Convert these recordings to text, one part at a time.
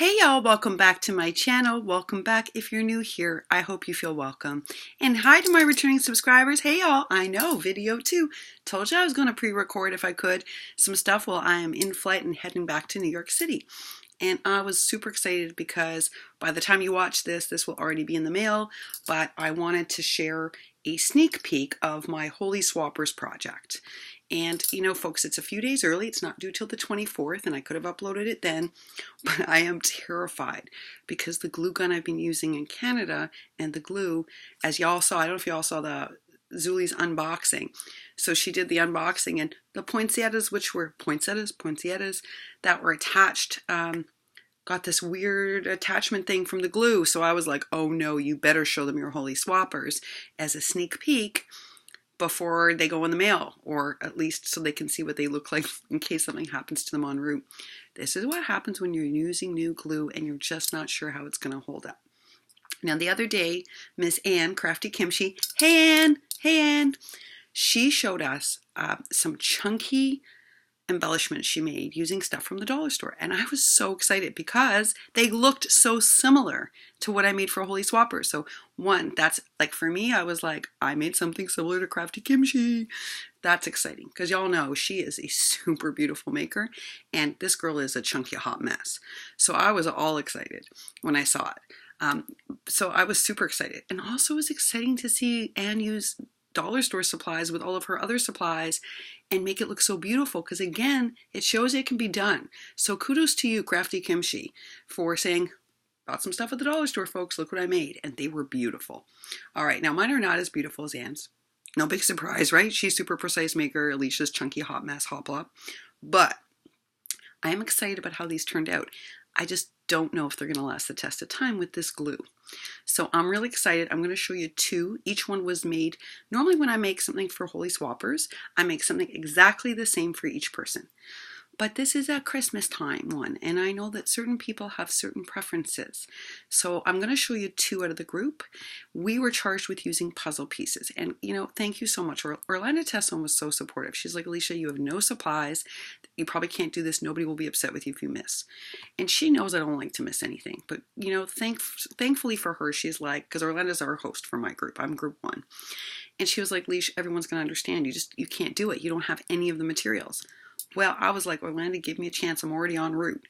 Hey y'all, welcome back to my channel. Welcome back if you're new here. I hope you feel welcome. And hi to my returning subscribers. Hey y'all, I know, video 2. Told you I was going to pre-record if I could some stuff while I am in flight and heading back to New York City. And I was super excited because by the time you watch this, this will already be in the mail, but I wanted to share a sneak peek of my Holy Swappers project. And you know, folks, it's a few days early. It's not due till the 24th, and I could have uploaded it then, but I am terrified because the glue gun I've been using in Canada and the glue, as y'all saw, I don't know if y'all saw the Zulie's unboxing. So she did the unboxing, and the poinsettias, which were poinsettias that were attached, got this weird attachment thing from the glue. So I was like, oh no, you better show them your Holy Swappers as a sneak peek before they go in the mail, or at least so they can see what they look like in case something happens to them en route. This is what happens when you're using new glue and you're just not sure how it's going to hold up. Now the other day, Miss Ann, Crafty Kimchi, hey Ann, she showed us some chunky embellishments she made using stuff from the dollar store, and I was so excited because they looked so similar to what I made for Holy Swappers. So one, that's like, for me, I was like, I made something similar to Crafty Kimchi. That's exciting because y'all know she is a super beautiful maker, and this girl is a chunky hot mess. So I was all excited when I saw it. So I was super excited, and also it was exciting to see Anne use dollar store supplies with all of her other supplies and make it look so beautiful, because again, it shows it can be done. So kudos to you, Crafty Kimchi, for saying, bought some stuff at the dollar store, folks, look what I made, and they were beautiful. All right, now mine are not as beautiful as Anne's. No big surprise, right? She's super precise maker, Alicia's chunky hot mess hoplop. But I am excited about how these turned out. I just don't know if they're going to last the test of time with this glue. So I'm really excited. I'm going to show you two. Each one was made. Normally when I make something for Holy Swappers, I make something exactly the same for each person. But this is a Christmas time one, and I know that certain people have certain preferences. So I'm going to show you two out of the group. We were charged with using puzzle pieces, and you know, thank you so much. Orlando Tesson was so supportive. She's like, Alicia, you have no supplies. You probably can't do this. Nobody will be upset with you if you miss. And she knows I don't like to miss anything. But you know, thankfully for her, she's like, because Orlando's our host for my group. I'm group 1. And she was like, Leash, everyone's going to understand. You can't do it. You don't have any of the materials. Well, I was like, Orlando, give me a chance. I'm already en route.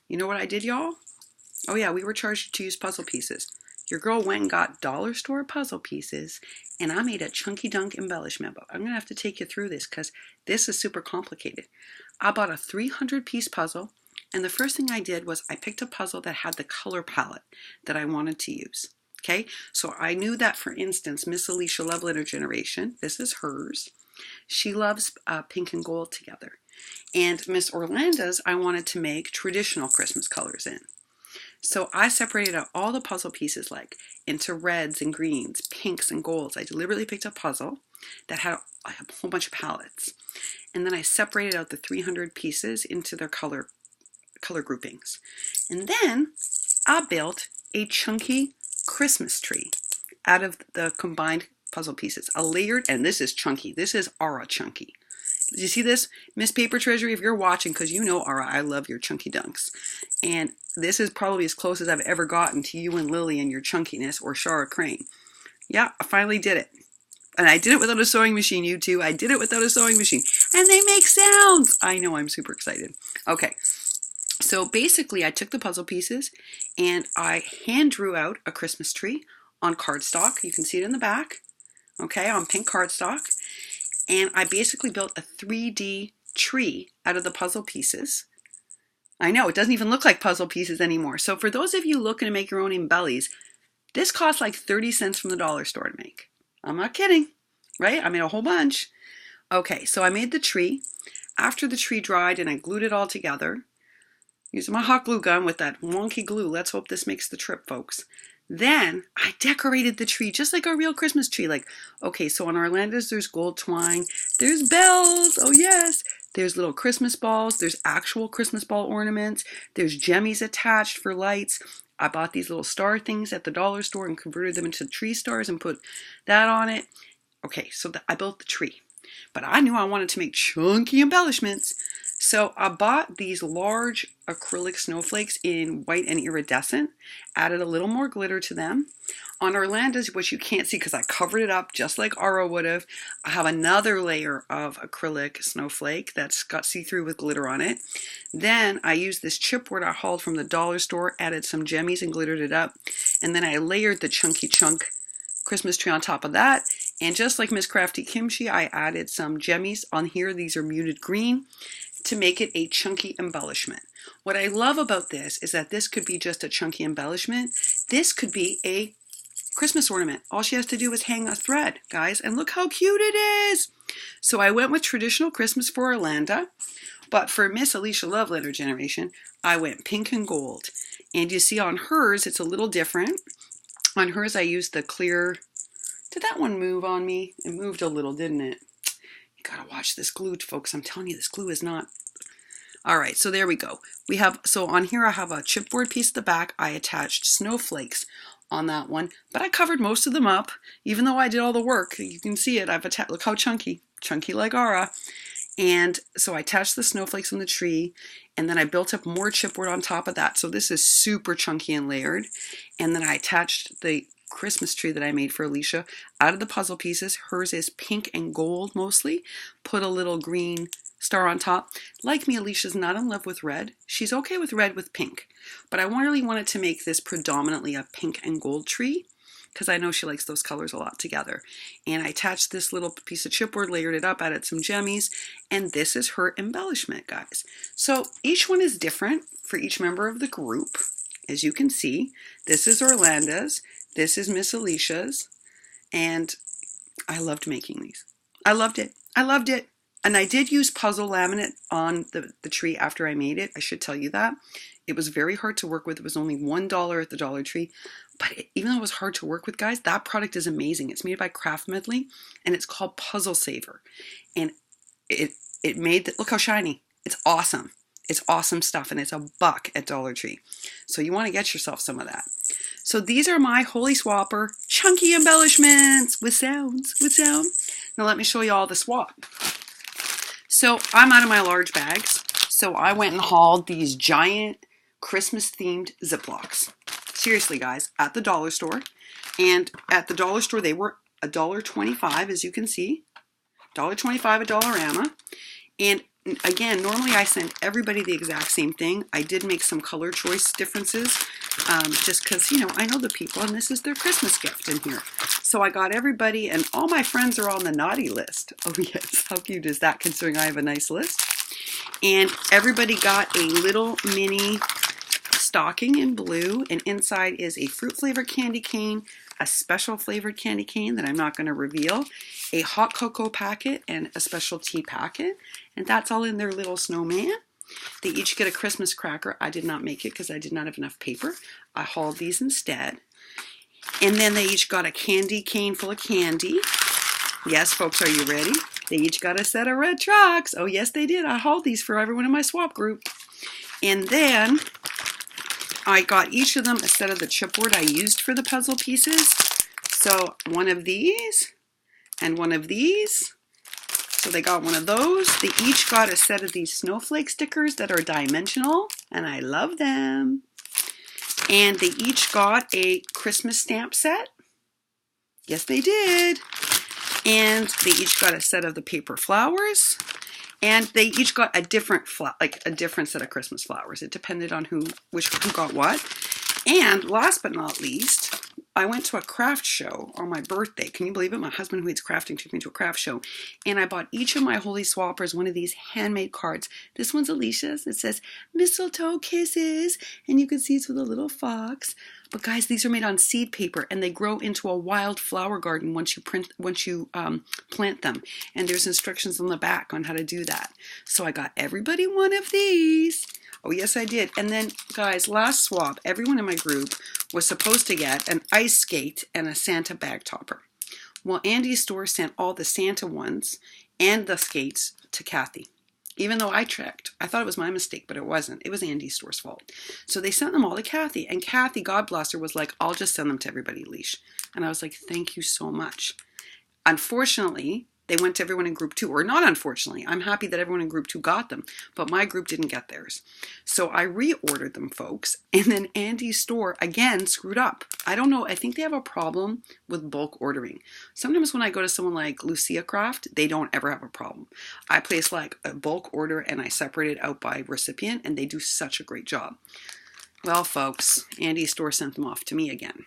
You know what I did, y'all? Oh yeah, we were charged to use puzzle pieces. Your girl went and got dollar store puzzle pieces, and I made a chunky dunk embellishment. But I'm going to have to take you through this because this is super complicated. I bought a 300-piece puzzle, and the first thing I did was I picked a puzzle that had the color palette that I wanted to use. Okay, so I knew that, for instance, Miss Alicia Love Letter Generation, this is hers. She loves pink and gold together. And Miss Orlando's, I wanted to make traditional Christmas colors in. So I separated out all the puzzle pieces like into reds and greens, pinks and golds. I deliberately picked a puzzle that had a whole bunch of palettes. And then I separated out the 300 pieces into their color groupings. And then I built a chunky Christmas tree out of the combined puzzle pieces. A layered, and this is chunky. This is Aura chunky. Did you see this? Miss Paper Treasury, if you're watching, because you know, Aura, I love your chunky dunks. And this is probably as close as I've ever gotten to you and Lily and your chunkiness, or Shara Crane. Yeah, I finally did it. And I did it without a sewing machine, you two. I did it without a sewing machine. And they make sounds. I know, I'm super excited. Okay, so basically I took the puzzle pieces and I hand drew out a Christmas tree on cardstock. You can see it in the back. Okay, on pink cardstock. And I basically built a 3D tree out of the puzzle pieces. I know, it doesn't even look like puzzle pieces anymore. So for those of you looking to make your own embellies, this costs like 30 cents from the dollar store to make. I'm not kidding, right? I made a whole bunch. Okay, so I made the tree. After the tree dried and I glued it all together, using my hot glue gun with that wonky glue. Let's hope this makes the trip, folks. Then I decorated the tree just like a real Christmas tree. Like, okay, so on Orlando's, there's gold twine, there's bells, oh yes, there's little Christmas balls, there's actual Christmas ball ornaments, there's jemmies attached for lights. I bought these little star things at the dollar store and converted them into tree stars and put that on it. Okay, so I built the tree. But I knew I wanted to make chunky embellishments. So I bought these large acrylic snowflakes in white and iridescent, added a little more glitter to them. On Orlando's, which you can't see because I covered it up just like Aura would have, I have another layer of acrylic snowflake that's got see-through with glitter on it. Then I used this chipboard I hauled from the dollar store, added some gemmies and glittered it up. And then I layered the Chunky Chunk Christmas tree on top of that. And just like Miss Crafty Kimchi, I added some gemmies on here. These are muted green to make it a chunky embellishment. What I love about this is that this could be just a chunky embellishment. This could be a Christmas ornament. All she has to do is hang a thread, guys, and look how cute it is. So I went with traditional Christmas for Orlando, but for Miss Alicia Love Letter Generation, I went pink and gold. And you see on hers, it's a little different. On hers, I used the clear. Did that one move on me? It moved a little, didn't it? You gotta watch this glue, folks. I'm telling you, this glue is not. All right, so there we go. So on here I have a chipboard piece at the back. I attached snowflakes on that one, but I covered most of them up, even though I did all the work. You can see it. Look how chunky like Aura. And so I attached the snowflakes on the tree, and then I built up more chipboard on top of that. So this is super chunky and layered. And then I attached the Christmas tree that I made for Alicia out of the puzzle pieces. Hers is pink and gold mostly. Put a little green star on top. Like me, Alicia's not in love with red. She's okay with red with pink, but I really wanted to make this predominantly a pink and gold tree because I know she likes those colors a lot together. And I attached this little piece of chipboard, layered it up, added some gemmies, and this is her embellishment, guys. So each one is different for each member of the group. As you can see, this is Orlando's, this is Miss Alicia's, and I loved making these. I loved it. I loved it. And I did use puzzle laminate on the tree after I made it. I should tell you that. It was very hard to work with. It was only $1 at the Dollar Tree. But even though it was hard to work with, guys, that product is amazing. It's made by Craft Medley, and it's called Puzzle Saver. And it made, look how shiny. It's awesome. It's awesome stuff, and it's $1 at Dollar Tree. So you want to get yourself some of that. So these are my Holy Swapper chunky embellishments with sounds, Now let me show you all the swap. So I'm out of my large bags. So I went and hauled these giant Christmas themed Ziplocs. Seriously, guys, at the dollar store. And at the dollar store, they were $1.25, as you can see. $1.25 at Dollarama. And again, normally I send everybody the exact same thing. I did make some color choice differences just because, you know, I know the people and this is their Christmas gift in here. So I got everybody, and all my friends are on the naughty list. Oh yes, how cute is that considering I have a nice list? And everybody got a little mini stocking in blue, and inside is a fruit flavored candy cane, a special flavored candy cane that I'm not going to reveal, a hot cocoa packet, and a special tea packet. And that's all in their little snowman. They each get a Christmas cracker. I did not make it because I did not have enough paper. I hauled these instead. And then they each got a candy cane full of candy. Yes, folks, are you ready? They each got a set of red trucks. Oh, yes, they did. I hauled these for everyone in my swap group. And then I got each of them a set of the chipboard I used for the puzzle pieces. So one of these and one of these. So they got one of those. They each got a set of these snowflake stickers that are dimensional, and I love them. And they each got a Christmas stamp set. Yes, they did. And they each got a set of the paper flowers. And they each got a different set of Christmas flowers. It depended on who got what. And last but not least, I went to a craft show on my birthday. Can you believe it? My husband, who hates crafting, took me to a craft show. And I bought each of my Holy Swappers one of these handmade cards. This one's Alicia's. It says, "Mistletoe Kisses." And you can see it's with a little fox. But guys, these are made on seed paper, and they grow into a wild flower garden once you plant them. And there's instructions on the back on how to do that. So I got everybody one of these. Oh, yes, I did. And then, guys, last swap, everyone in my group was supposed to get an ice skate and a Santa bag topper. Well, Andy's store sent all the Santa ones and the skates to Kathy. Even though I checked, I thought it was my mistake, but it wasn't. It was Andy's store's fault. So they sent them all to Kathy. And Kathy, God bless her, was like, "I'll just send them to everybody, Leash." And I was like, "Thank you so much." Unfortunately, They went to everyone in group 2, or not unfortunately. I'm happy that everyone in group 2 got them, but my group didn't get theirs. So I reordered them, folks, and then Andy's store again screwed up. I don't know, I think they have a problem with bulk ordering. Sometimes when I go to someone like Lucia Craft, they don't ever have a problem. I place like a bulk order and I separate it out by recipient, and they do such a great job. Well, folks, Andy's store sent them off to me again.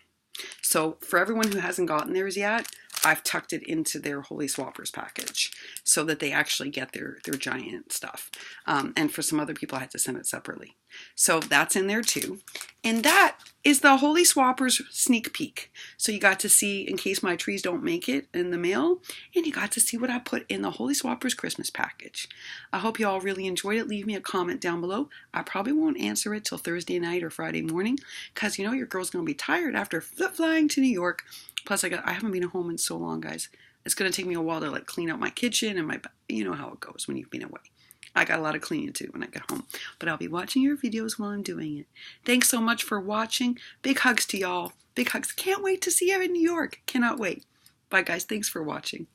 So for everyone who hasn't gotten theirs yet, I've tucked it into their Holy Swappers package so that they actually get their giant stuff. And for some other people, I had to send it separately. So that's in there too. And that is the Holy Swappers sneak peek. So you got to see, in case my trees don't make it in the mail, and you got to see what I put in the Holy Swappers Christmas package. I hope you all really enjoyed it. Leave me a comment down below. I probably won't answer it till Thursday night or Friday morning, because you know your girl's going to be tired after flying to New York. Plus, I haven't been home in so long, guys. It's going to take me a while to like clean out my kitchen and you know how it goes when you've been away. I got a lot of cleaning to do when I get home, but I'll be watching your videos while I'm doing it. Thanks so much for watching. Big hugs to y'all. Big hugs. Can't wait to see you in New York. Cannot wait. Bye, guys. Thanks for watching.